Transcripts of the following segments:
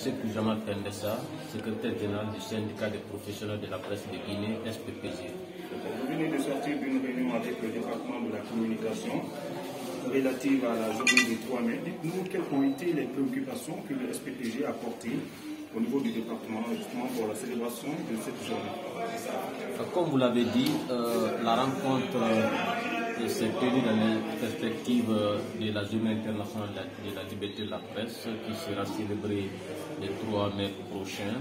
Monsieur Koujama Pendessa, secrétaire général du syndicat des professionnels de la presse de Guinée, SPPG. Vous venez de sortir d'une réunion avec le département de la communication relative à la journée du 3 mai. Dites-nous quelles ont été les préoccupations que le SPPG a portées au niveau du département justement pour la célébration de cette journée. Comme vous l'avez dit, la rencontre s'est tenue dans les perspectives de la journée internationale de la liberté de la presse qui sera célébrée le 3 mai prochain.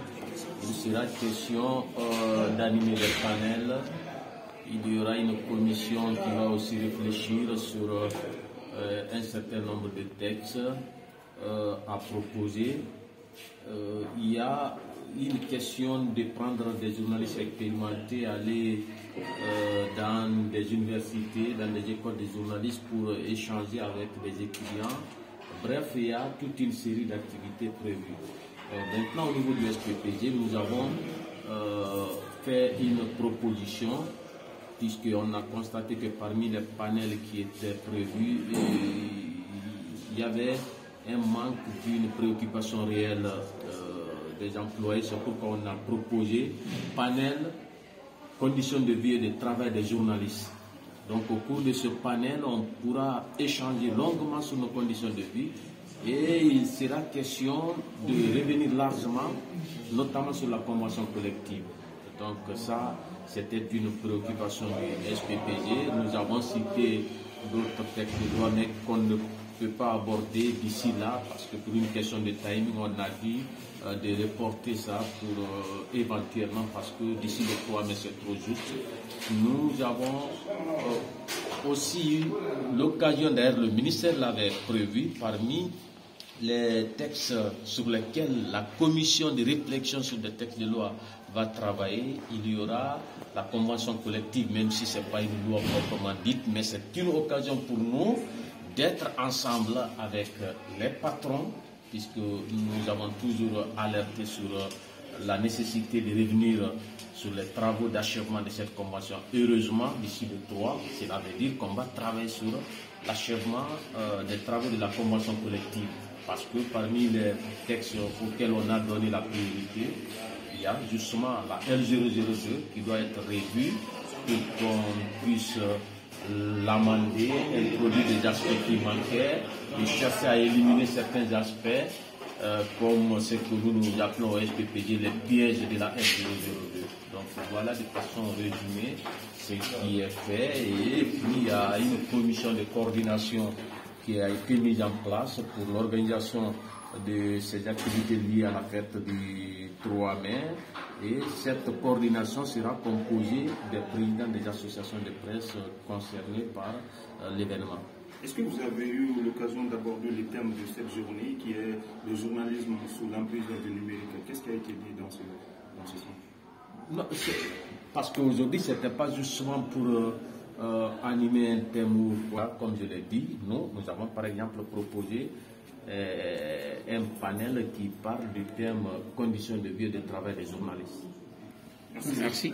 Il sera question d'animer des panels. Il y aura une commission qui va aussi réfléchir sur un certain nombre de textes à proposer. Il y a une question de prendre des journalistes expérimentés, aller dans des universités, dans des écoles de journalistes pour échanger avec des étudiants. Bref, il y a toute une série d'activités prévues. Maintenant, au niveau du SPPG, nous avons fait une proposition, puisqu'on a constaté que parmi les panels qui étaient prévus, il y avait un manque d'une préoccupation réelle des employés. C'est pourquoi on a proposé panel conditions de vie et de travail des journalistes. Donc au cours de ce panel, on pourra échanger longuement sur nos conditions de vie et il sera question de revenir largement, notamment sur la convention collective. Donc ça, c'était une préoccupation du SPPG. Nous avons cité d'autres textes de loi, mais qu'on ne peut pas aborder d'ici là, parce que pour une question de timing, on a dit de reporter ça pour éventuellement, parce que d'ici le 3 mai c'est trop juste. Nous avons aussi eu l'occasion, d'ailleurs le ministère l'avait prévu, parmi les textes sur lesquels la commission de réflexion sur des textes de loi va travailler, il y aura la convention collective, même si ce n'est pas une loi proprement dite, mais c'est une occasion pour nous d'être ensemble avec les patrons, puisque nous avons toujours alerté sur la nécessité de revenir sur les travaux d'achèvement de cette convention. Heureusement, d'ici le 3, cela veut dire qu'on va travailler sur l'achèvement des travaux de la convention collective. Parce que parmi les textes auxquels on a donné la priorité, il y a justement la L002 qui doit être revue pour qu'on puisse l'amender, introduire des aspects qui manquaient, et chercher à éliminer certains aspects, comme ce que nous appelons au SPPG les pièges de la L002. Donc voilà de façon résumée ce qui est fait, et puis il y a une commission de coordination qui a été mise en place pour l'organisation de ces activités liées à la fête du 3 mai. Et cette coordination sera composée des présidents des associations de presse concernées par l'événement. Est-ce que vous avez eu l'occasion d'aborder le thème de cette journée qui est le journalisme sous l'emprise du numérique? Qu'est-ce qui a été dit dans ce sens? Non, parce qu'aujourd'hui, ce n'était pas justement pour animer un thème ou quoi, comme je l'ai dit. Nous avons par exemple proposé un panel qui parle du thème conditions de vie et de travail des journalistes. Merci.